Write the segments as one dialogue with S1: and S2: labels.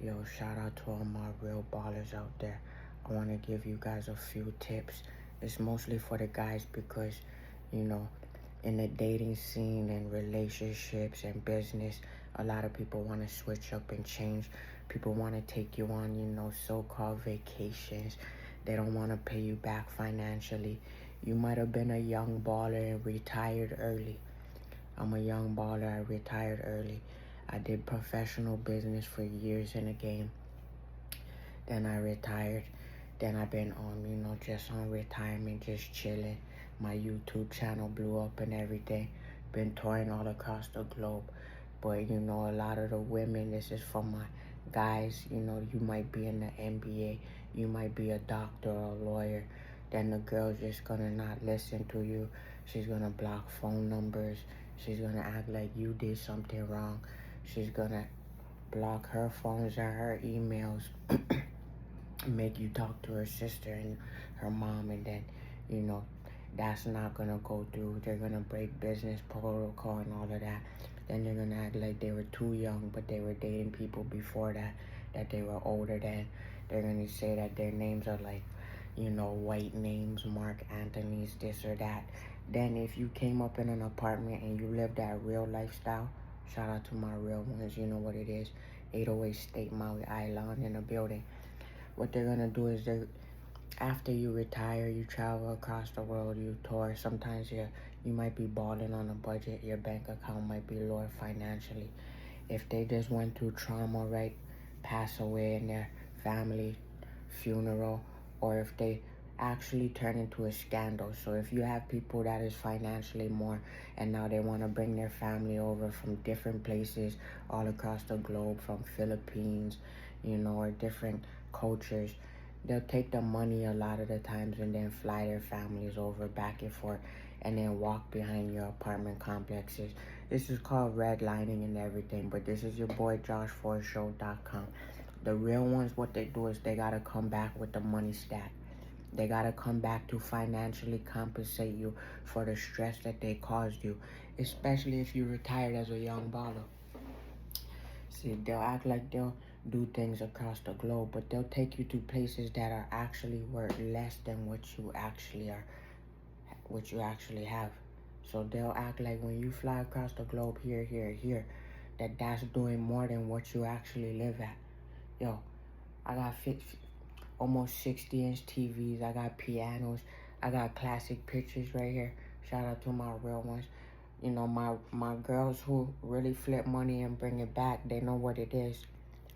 S1: Yo, shout out to all my real ballers out there. I want to give you guys a few tips. It's mostly for the guys because, you know, in the dating scene and relationships and business, a lot of people want to switch up and change. People want to take you on, so-called vacations. They don't want to pay you back financially. You might have been a young baller and retired early. I'm a young baller. I retired early. I did professional business for years in the game. Then I retired. Then I've been on, just on retirement, just chilling. My YouTube channel blew up and everything. Been touring all across the globe. But, a lot of the women, this is for my guys. You might be in the NBA. You might be a doctor or a lawyer. Then the girl's just gonna not listen to you. She's gonna block phone numbers. She's gonna act like you did something wrong. She's gonna block her phones or her emails. Make you talk to her sister and her mom, and then that's not gonna go through. They're gonna break business protocol and all of that. Then they're gonna act like they were too young, but they were dating people before that they were older than. They're gonna say that their names are like white names, Mark Anthony's, this or that. Then if you came up in an apartment and you lived that real lifestyle, shout out to my real ones, you know what it is, 808 State Maui Island in the building. What they're gonna do is after you retire, you travel across the world, you tour. Sometimes you might be balling on a budget. Your bank account might be lower financially. If they just went through trauma, right, pass away in their family funeral, or if they actually turn into a scandal. So if you have people that is financially more and now they want to bring their family over from different places all across the globe, from Philippines, or different cultures, they'll take the money a lot of the times and then fly their families over back and forth and then walk behind your apartment complexes. This is called redlining and everything, but this is your boy JoshForShow.com. The real ones, what they do is they gotta come back with the money stack. They gotta come back to financially compensate you for the stress that they caused you, especially if you retired as a young baller. See, they'll act like they'll do things across the globe, but they'll take you to places that are actually worth less than what you actually are, what you actually have. So they'll act like when you fly across the globe here, that's doing more than what you actually live at. Yo, I got almost 60-inch TVs. I got pianos. I got classic pictures right here. Shout out to my real ones. My girls who really flip money and bring it back, they know what it is.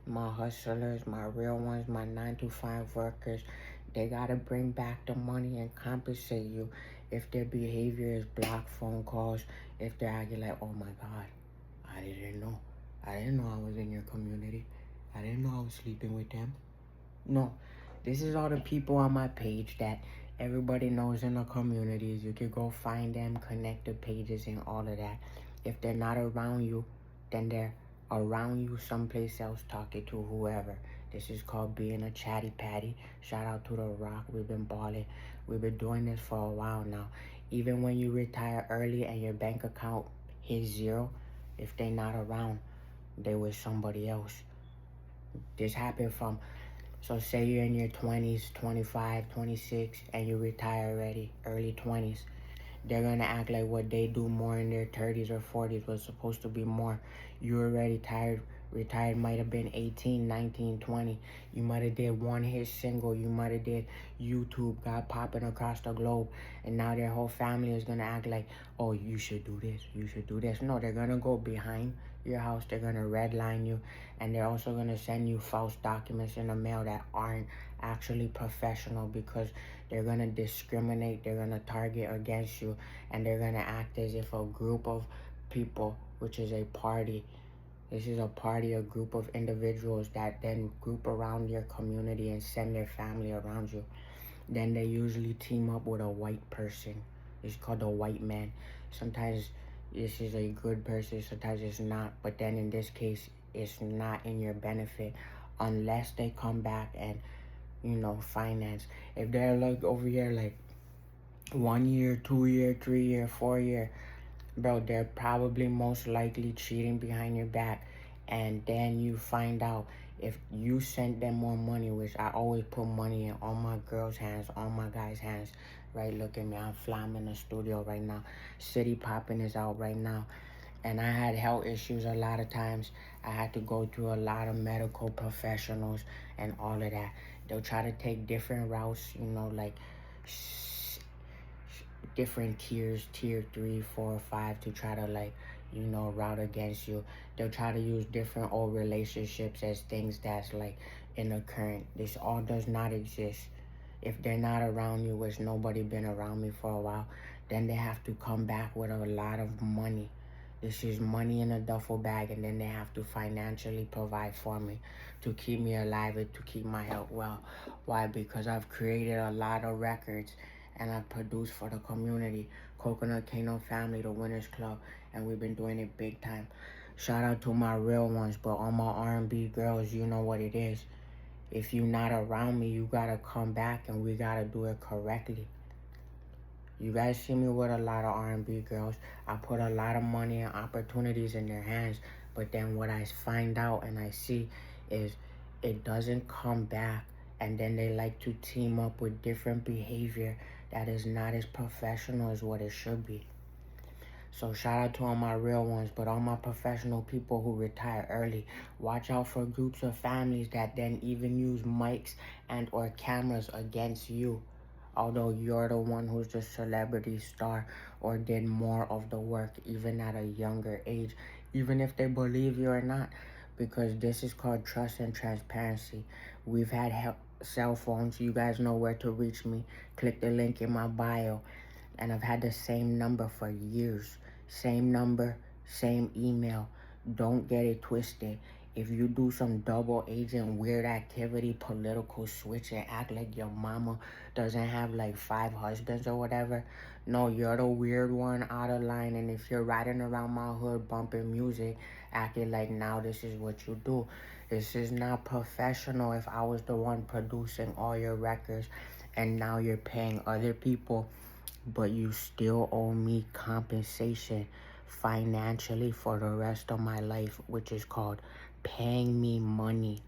S1: My hustlers, my real ones, my 9-to-5 workers, they gotta bring back the money and compensate you if their behavior is block phone calls, if they're acting like, oh my God, I didn't know. I didn't know I was in your community. I didn't know I was sleeping with them. No, this is all the people on my page that everybody knows in the communities. You can go find them, connect the pages and all of that. If they're not around you, then they're around you someplace else talking to whoever. This is called being a chatty patty. Shout out to The Rock. We've been balling. We've been doing this for a while now. Even when you retire early and your bank account hits zero, if they're not around, they with somebody else. This happened from, so say you're in your 20s, 25, 26, and you retire already, early 20s. They're gonna act like what they do more in their 30s or 40s was supposed to be more. You already retired might have been 18, 19, 20. You might have did one hit single. You might have did YouTube, got popping across the globe. And now their whole family is gonna act like, oh, you should do this, you should do this. No, they're gonna go behind your house. They're gonna redline you. And they're also gonna send you false documents in the mail that aren't actually professional, because they're gonna discriminate, they're gonna target against you, and they're gonna act as if a group of people, which is a party, this is a party, a group of individuals that then group around your community and send their family around you. Then they usually team up with a white person. It's called a white man. Sometimes this is a good person, sometimes it's not, but then in this case, it's not in your benefit unless they come back and finance. If they're like over here like 1 year, 2 year, 3 year, 4 year, bro, they're probably most likely cheating behind your back, and then you find out if you sent them more money, which I always put money in all my girls' hands, all my guys' hands, right? Look at me, I'm flying in the studio right now. City Poppin' is out right now. And I had health issues a lot of times. I had to go through a lot of medical professionals and all of that. They'll try to take different routes, you know, like different tiers, tier 3, 4, 5, to try to, like, you know, route against you. They'll try to use different old relationships as things that's like in the current. This all does not exist. If they're not around you, which nobody been around me for a while, then they have to come back with a lot of money. This is money in a duffel bag, and then they have to financially provide for me to keep me alive and to keep my health well. Why? Because I've created a lot of records and I've produced for the community. Coconut Kingdom Family, the Winners Club, and we've been doing it big time. Shout out to my real ones, but all my R&B girls, you know what it is. If you're not around me, you gotta come back and we gotta do it correctly. You guys see me with a lot of R&B girls. I put a lot of money and opportunities in their hands, but then what I find out and I see is it doesn't come back, and then they like to team up with different behavior that is not as professional as what it should be. So shout out to all my real ones, but all my professional people who retire early, watch out for groups of families that then even use mics and or cameras against you. Although you're the one who's the celebrity star or did more of the work even at a younger age, even if they believe you or not, because this is called trust and transparency. We've had cell phones. You guys know where to reach me. Click the link in my bio. And I've had the same number for years. Same number, same email. Don't get it twisted. If you do some double agent weird activity, political switch, and act like your mama doesn't have like 5 husbands or whatever, no, you're the weird one out of line. And if you're riding around my hood bumping music, acting like now this is what you do, this is not professional. If I was the one producing all your records and now you're paying other people, but you still owe me compensation financially for the rest of my life, which is called paying me money.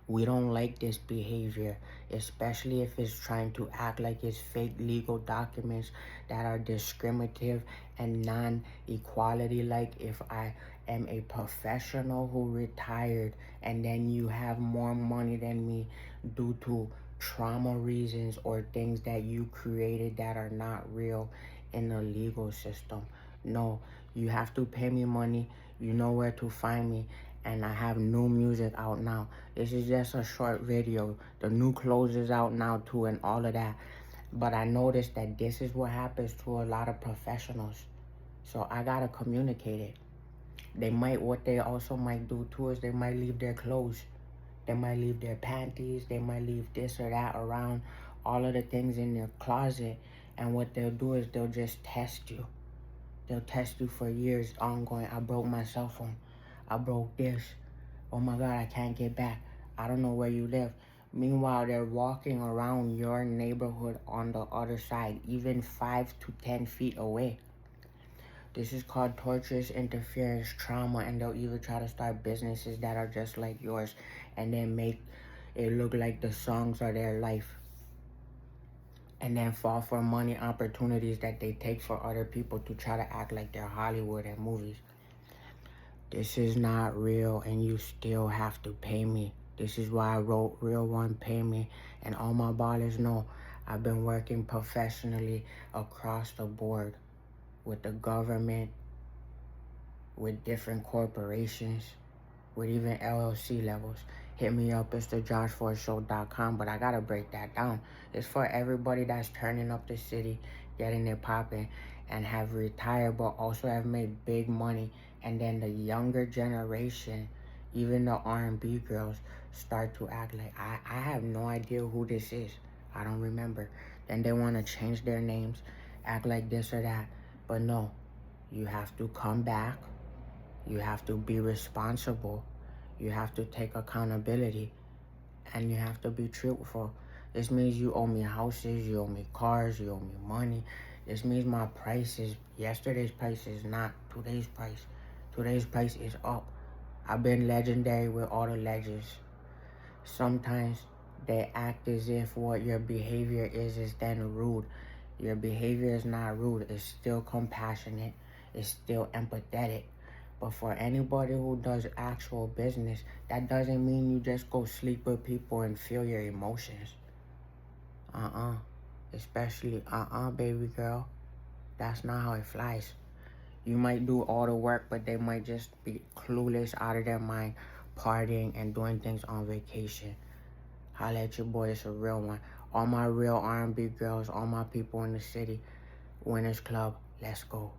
S1: We don't like this behavior, especially if it's trying to act like it's fake legal documents that are discriminative and non-equality. Like if I am a professional who retired and then you have more money than me due to trauma reasons or things that you created that are not real in the legal system. No, you have to pay me money. You know where to find me. And I have new music out now. This is just a short video. The new clothes is out now too and all of that. But I noticed that this is what happens to a lot of professionals. So I gotta communicate it. What they also might do too is they might leave their clothes. They might leave their panties. They might leave this or that around, all of the things in their closet. And what they'll do is they'll just test you. They'll test you for years ongoing. I broke my cell phone. I broke this. Oh my God, I can't get back. I don't know where you live. Meanwhile, they're walking around your neighborhood on the other side, even 5 to 10 feet away. This is called torturous interference trauma, and they'll even try to start businesses that are just like yours and then make it look like the songs are their life. And then fall for money opportunities that they take for other people to try to act like they're Hollywood and movies. This is not real, and you still have to pay me. This is why I wrote Real One Pay Me. And all my ballers know I've been working professionally across the board with the government, with different corporations, with even LLC levels. Hit me up, it's thejoshfordshow.com, but I gotta break that down. It's for everybody that's turning up the city, getting it popping, and have retired, but also have made big money. And then the younger generation, even the R&B girls, start to act like, I have no idea who this is. I don't remember. Then they want to change their names, act like this or that. But no, you have to come back. You have to be responsible. You have to take accountability. And you have to be truthful. This means you owe me houses, you owe me cars, you owe me money. This means my price is, yesterday's price is not today's price. Today's price is up. I've been legendary with all the legends. Sometimes they act as if what your behavior is then rude. Your behavior is not rude. It's still compassionate. It's still empathetic. But for anybody who does actual business, that doesn't mean you just go sleep with people and feel your emotions. Especially, baby girl. That's not how it flies. You might do all the work, but they might just be clueless, out of their mind, partying and doing things on vacation. Holla at your boy, it's a real one. All my real R&B girls, all my people in the city, Winners Club, let's go.